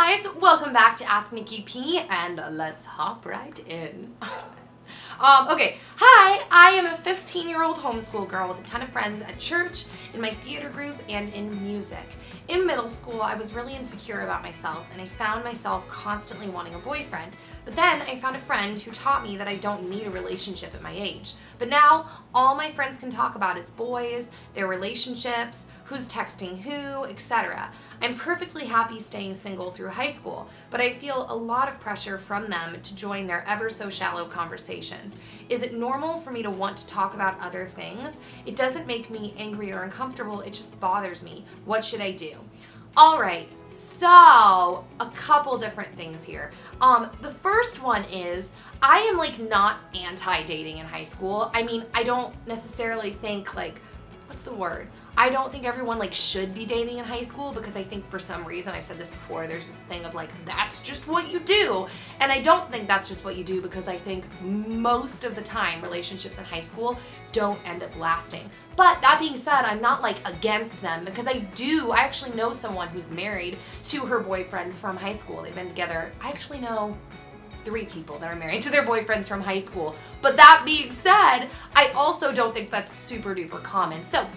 guys, welcome back to Ask Nikki P, and let's hop right in. Okay, hi, I am a 15-year-old homeschool girl with a ton of friends at church, in my theater group, and in music. In middle school, I was really insecure about myself, and I found myself constantly wanting a boyfriend. But then I found a friend who taught me that I don't need a relationship at my age. But now, all my friends can talk about is boys, their relationships, who's texting who, etc. I'm perfectly happy staying single through high school, but I feel a lot of pressure from them to join their ever so shallow conversations. Is it normal for me to want to talk about other things? It doesn't make me angry or uncomfortable, it just bothers me. What should I do? Alright, so a couple different things here. The first one is, I am like not anti-dating in high school. I mean, I don't necessarily think like, what's the word? I don't think everyone like should be dating in high school, because I think for some reason, I've said this before, there's this thing of like, that's just what you do. And I don't think that's just what you do, because I think most of the time relationships in high school don't end up lasting. But that being said, I'm not like against them, because I actually know someone who's married to her boyfriend from high school. They've been together, I actually know 3 people that are married to their boyfriends from high school. But that being said, I also don't think that's super duper common. So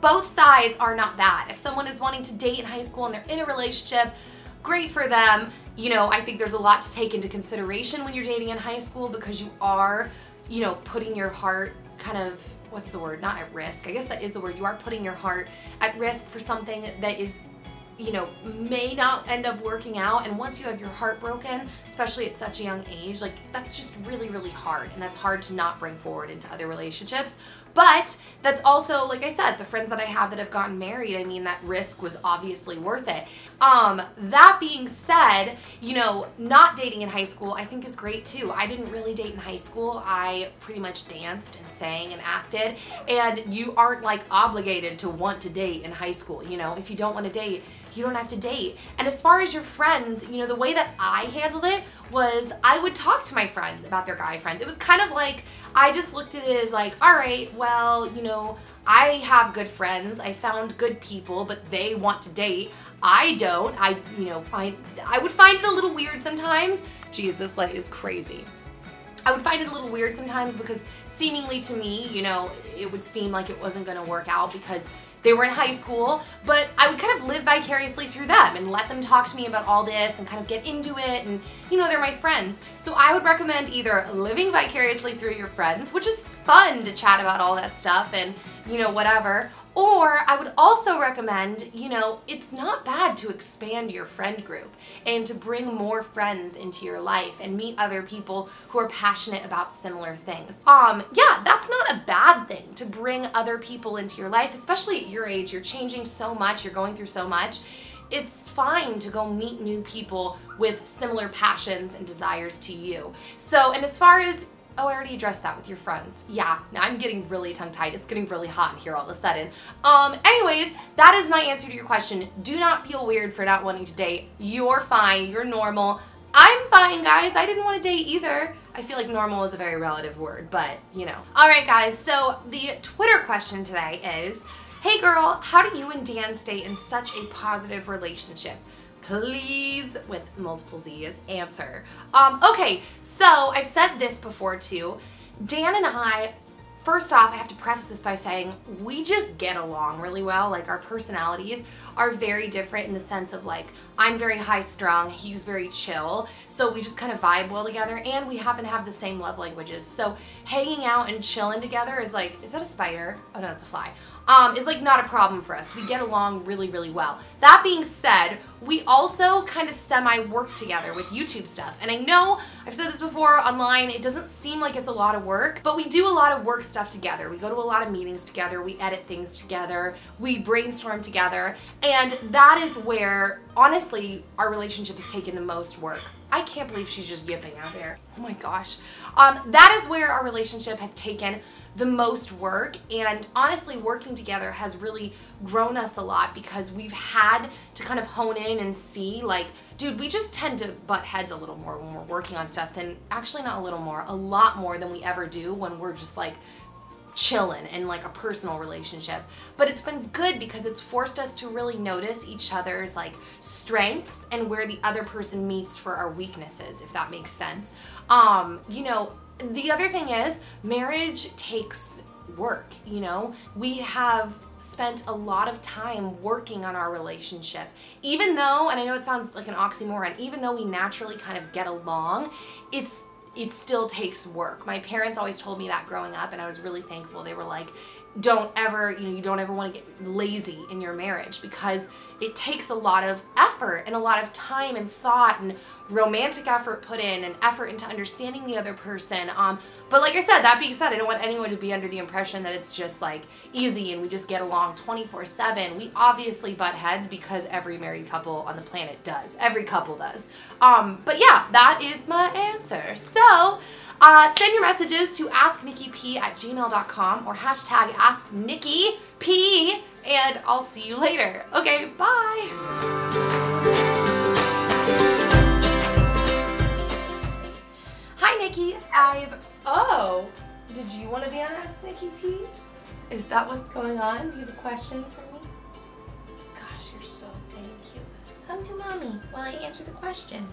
both sides are not bad. If someone is wanting to date in high school and they're in a relationship, great for them. You know, I think there's a lot to take into consideration when you're dating in high school, because you are, you know, putting your heart kind of, what's the word? Not at risk. I guess that is the word. You are putting your heart at risk for something that is, you know, may not end up working out. And once you have your heart broken, especially at such a young age, like that's just really, really hard. And that's hard to not bring forward into other relationships. But that's also, like I said, the friends that I have that have gotten married, I mean, that risk was obviously worth it. That being said, you know, not dating in high school I think is great too. I didn't really date in high school. I pretty much danced and sang and acted, and you aren't like obligated to want to date in high school. You know, if you don't want to date, you don't have to date. And as far as your friends, you know, the way that I handled it was I would talk to my friends about their guy friends. It was kind of like, I just looked at it as like, all right, well, you know, I have good friends. I found good people, but they want to date. I don't. I would find it a little weird sometimes. Geez, this light is crazy. I would find it a little weird sometimes, because seemingly to me, you know, it would seem like it wasn't going to work out because they were in high school, but I would kind of live vicariously through them and let them talk to me about all this and kind of get into it, and you know, they're my friends. So I would recommend either living vicariously through your friends, which is fun to chat about all that stuff and, you know, whatever, or I would also recommend, you know, it's not bad to expand your friend group and to bring more friends into your life and meet other people who are passionate about similar things. Yeah, that's not a bad thing to bring other people into your life, especially at your age. You're changing so much, you're going through so much. It's fine to go meet new people with similar passions and desires to you. So, and as far as, oh, I already addressed that with your friends. Yeah, now I'm getting really tongue-tied. It's getting really hot in here all of a sudden. Anyways, that is my answer to your question. Do not feel weird for not wanting to date. You're fine. You're normal. I'm fine, guys. I didn't want to date either. I feel like normal is a very relative word, but you know. Alright guys, so the Twitter question today is, hey girl, how do you and Dan stay in such a positive relationship? Please, with multiple Z's, answer. Okay, so I've said this before too. Dan and I, first off, I have to preface this by saying we just get along really well. Like, our personalities are very different in the sense of like, I'm very high strung, he's very chill, so we just kind of vibe well together, and we happen to have the same love languages. So hanging out and chilling together is like, is that a spider? Oh no, it's a fly. Is like not a problem for us. We get along really, really well. That being said, we also kind of semi-work together with YouTube stuff. And I know I've said this before online, it doesn't seem like it's a lot of work, but we do a lot of work stuff together. We go to a lot of meetings together, we edit things together, we brainstorm together, and that is where, honestly, our relationship has taken the most work. I can't believe she's just yipping out there. Oh my gosh. That is where our relationship has taken the most work, and honestly, working together has really grown us a lot, because we've had to kind of hone in and see, like, dude, we just tend to butt heads a little more when we're working on stuff than, actually not a little more, a lot more than we ever do when we're just like chilling in like a personal relationship. But it's been good because it's forced us to really notice each other's like strengths and where the other person meets for our weaknesses, if that makes sense. You know, the other thing is marriage takes work, you know. We have spent a lot of time working on our relationship. Even though, and I know it sounds like an oxymoron, even though we naturally kind of get along, it still takes work. My parents always told me that growing up, and I was really thankful. They were like, don't ever, you know, you don't ever want to get lazy in your marriage because it takes a lot of effort and a lot of time and thought and romantic effort put in and effort into understanding the other person. But like I said, that being said, I don't want anyone to be under the impression that it's just like easy and we just get along 24/7. We obviously butt heads because every married couple on the planet does. Every couple does. But yeah, that is my answer. So, send your messages to asknikkip@gmail.com or hashtag AskNikkiP, and I'll see you later. Okay, bye. Hi, Nikki. Oh, did you want to be on Ask Nikki P? Is that what's going on? Do you have a question for me? Gosh, you're so thank you. Come to mommy while I answer the question.